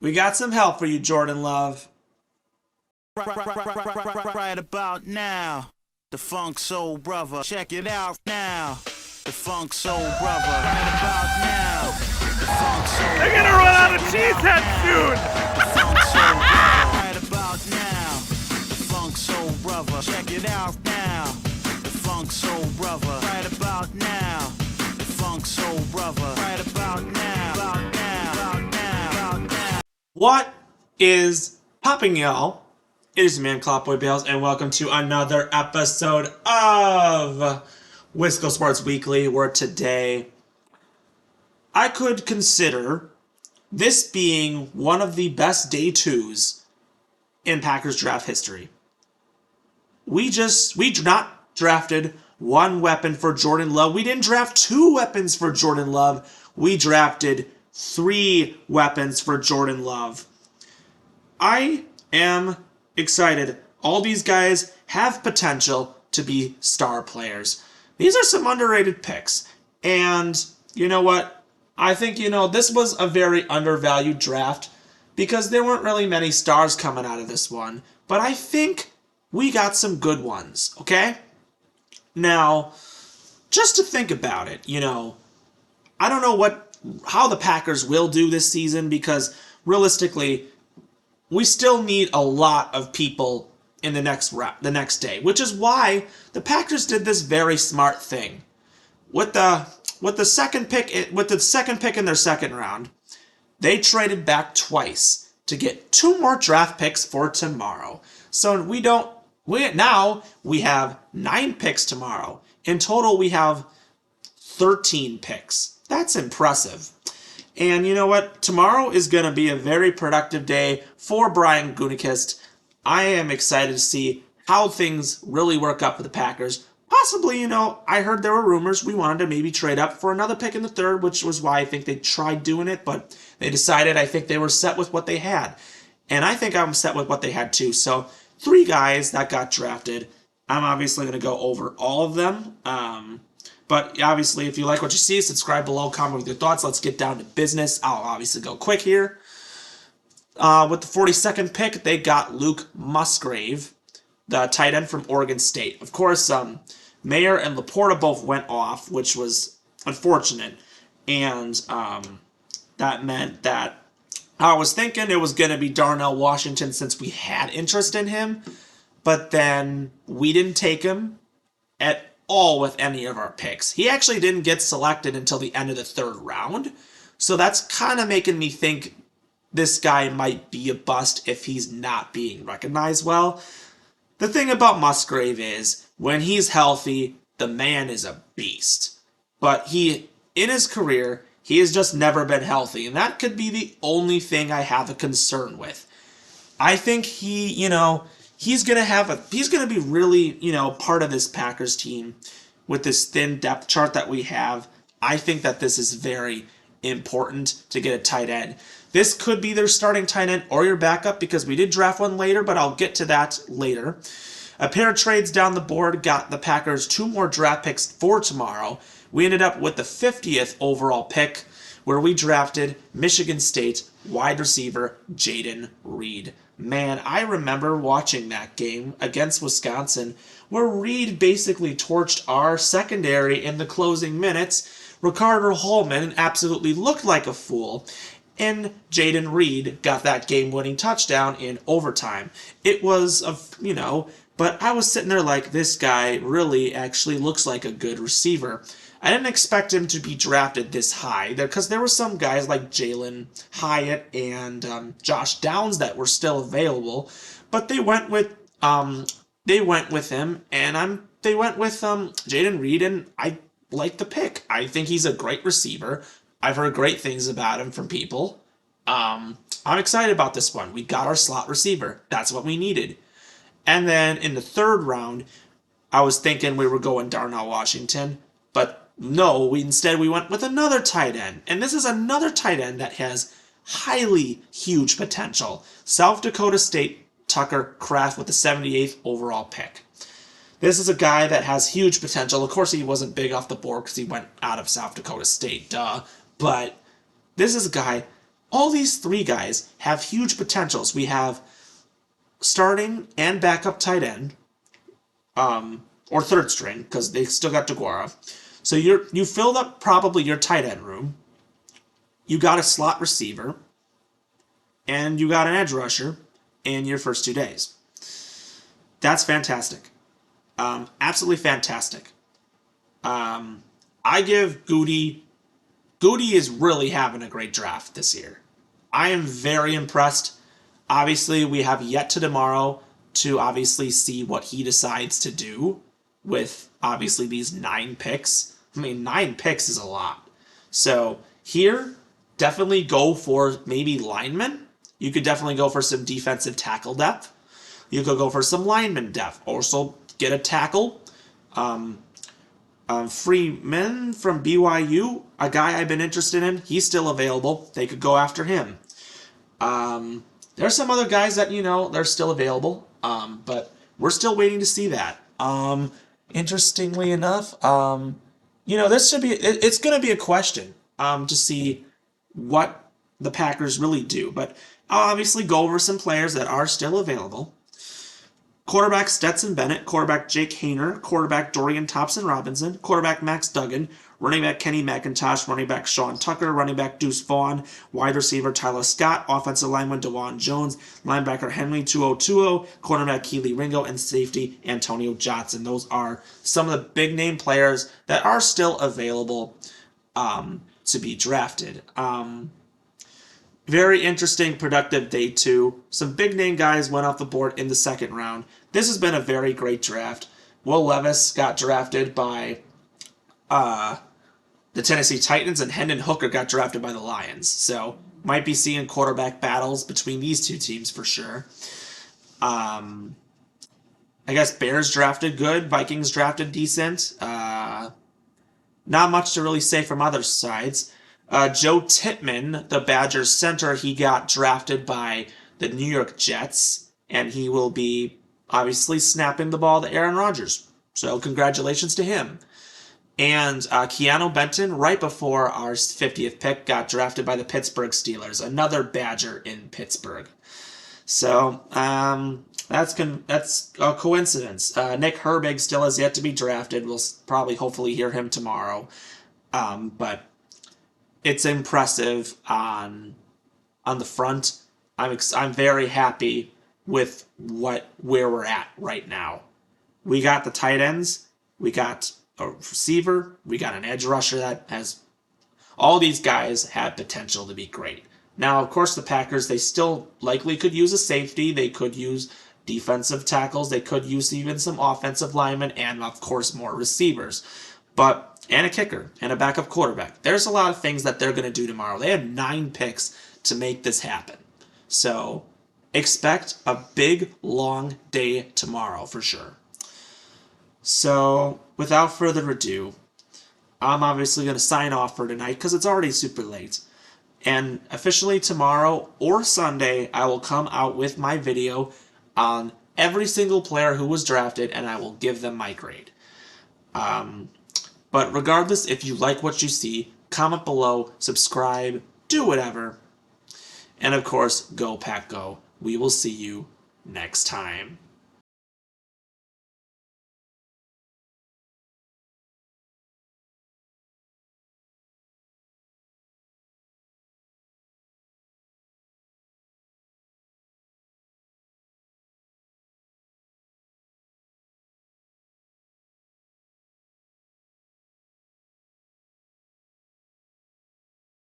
We got some help for you, Jordan Love. Right about now, the Funk Soul Brother. Check it out now. The Funk Soul Brother. Right about now, the Funk Soul. They're gonna run out of cheeseheads soon. The Funk Soul Brother. Right about now, the Funk Soul Brother. Check it out now. The Funk Soul Brother. Right about now, the Funk Soul Brother. Right about now, about now, about now, about now. What is popping, y'all? It is your man, Clockboy Bales, and welcome to another episode of Wisco Sports Weekly, where today I could consider this being one of the best day twos in Packers draft history. We not drafted one weapon for Jordan Love. We didn't draft two weapons for Jordan Love. We drafted three weapons for Jordan Love. I am excited. All these guys have potential to be star players. These are some underrated picks. And you know what? I think, this was a very undervalued draft because there weren't really many stars coming out of this one. But I think we got some good ones, okay? Now, just to think about it, I don't know how the Packers will do this season because realistically, we still need a lot of people in the next day, which is why the Packers did this very smart thing. With the second pick in their second round, they traded back twice to get two more draft picks for tomorrow. So now we have 9 picks tomorrow. In total, we have 13 picks. That's impressive. And you know what? Tomorrow is going to be a very productive day for Brian Gutekunst. I am excited to see how things really work up for the Packers. Possibly, I heard there were rumors we wanted to maybe trade up for another pick in the third, which was why I think they tried doing it, but they decided I think they were set with what they had. And I think I'm set with what they had too. So 3 guys that got drafted. I'm obviously going to go over all of them. But obviously, if you like what you see, subscribe below, comment with your thoughts. Let's get down to business. I'll obviously go quick here. With the 42nd pick, they got Luke Musgrave, the tight end from Oregon State. Of course, Mayer and Laporta both went off, which was unfortunate. And that meant that I was thinking it was going to be Darnell Washington since we had interest in him. But then we didn't take him at all with any of our picks. He actually didn't get selected until the end of the 3rd round. So that's kind of making me think this guy might be a bust if he's not being recognized well. The thing about Musgrave is, when he's healthy, the man is a beast. But in his career, he has just never been healthy. And that could be the only thing I have a concern with. I think he's going to be really, part of this Packers team with this thin depth chart that we have. I think that this is very important to get a tight end. This could be their starting tight end or your backup because we did draft one later, but I'll get to that later. A pair of trades down the board got the Packers 2 more draft picks for tomorrow. We ended up with the 50th overall pick where we drafted Michigan State wide receiver JAYDEN Reed. Man, I remember watching that game against Wisconsin where Reed basically torched our secondary in the closing minutes. Ricardo Holman absolutely looked like a fool, and JAYDEN Reed got that game-winning touchdown in overtime. It was, but I was sitting there like, this guy really actually looks like a good receiver. I didn't expect him to be drafted this high because there were some guys like Jalen Hyatt and Josh Downs that were still available, but they went with him, and they went with JAYDEN Reed, and I like the pick. I think he's a great receiver. I've heard great things about him from people. I'm excited about this one. We got our slot receiver. That's what we needed. And then in the 3rd round, I was thinking we were going Darnell Washington, but no, instead we went with another tight end. And this is another tight end that has highly huge potential. South Dakota State TUCKER KRAFT with the 78th overall pick. This is a guy that has huge potential. Of course, he wasn't big off the board because he went out of South Dakota State, duh. But this is a guy all these three guys have huge potentials. We have starting and backup tight end, or third string, because they still got DeGuara. So you filled up probably your tight end room. You got a slot receiver, and you got an edge rusher in your first 2 days. That's fantastic. Absolutely fantastic. I give Goody is really having a great draft this year. I am very impressed. Obviously, we have yet to tomorrow to obviously see what he decides to do with obviously these 9 picks. I mean, 9 picks is a lot. So here, definitely go for maybe linemen. You could definitely go for some defensive tackle depth. You could go for some lineman depth. Also, get a tackle. Freeman from BYU, a guy I've been interested in. He's still available. They could go after him. There's some other guys that, they're still available. But we're still waiting to see that. Interestingly enough, this should be, it's going to be a question to see what the Packers really do. But I'll obviously go over some players that are still available. Quarterback Stetson Bennett, quarterback Jake Hayner, quarterback Dorian Thompson-Robinson, quarterback Max Duggan, running back Kenny McIntosh, running back Sean Tucker, running back Deuce Vaughn, wide receiver Tyler Scott, offensive lineman DeJuan Jones, linebacker Henry Tuo, cornerback Keely Ringo, and safety Antonio Johnson. Those are some of the big-name players that are still available to be drafted. Very interesting, productive day 2. Some big-name guys went off the board in the second round. This has been a very great draft. Will Levis got drafted by the Tennessee Titans, and Hendon Hooker got drafted by the Lions. So, might be seeing quarterback battles between these two teams for sure. I guess Bears drafted good. Vikings drafted decent. Not much to really say from other sides. Joe Tippmann, the Badgers center, he got drafted by the New York Jets, and he will be obviously snapping the ball to Aaron Rodgers. So congratulations to him. And Keanu Benton, right before our 50th pick, got drafted by the Pittsburgh Steelers, another Badger in Pittsburgh. So that's a coincidence. Nick Herbig still has yet to be drafted. We'll probably hopefully hear him tomorrow. But it's impressive on the front. I'm very happy with where we're at right now. We got the tight ends, we got a receiver, we got an edge rusher that has all these guys have potential to be great. Now, of course, the Packers, they still likely could use a safety, they could use defensive tackles, they could use even some offensive linemen, and of course more receivers. And a kicker, and a backup quarterback. There's a lot of things that they're going to do tomorrow. They have 9 picks to make this happen. So, expect a big, long day tomorrow for sure. So, without further ado, I'm obviously going to sign off for tonight because it's already super late. And officially tomorrow or Sunday, I will come out with my video on every single player who was drafted, and I will give them my grade. But regardless, if you like what you see, comment below, subscribe, do whatever. And of course, go Pack Go. We will see you next time.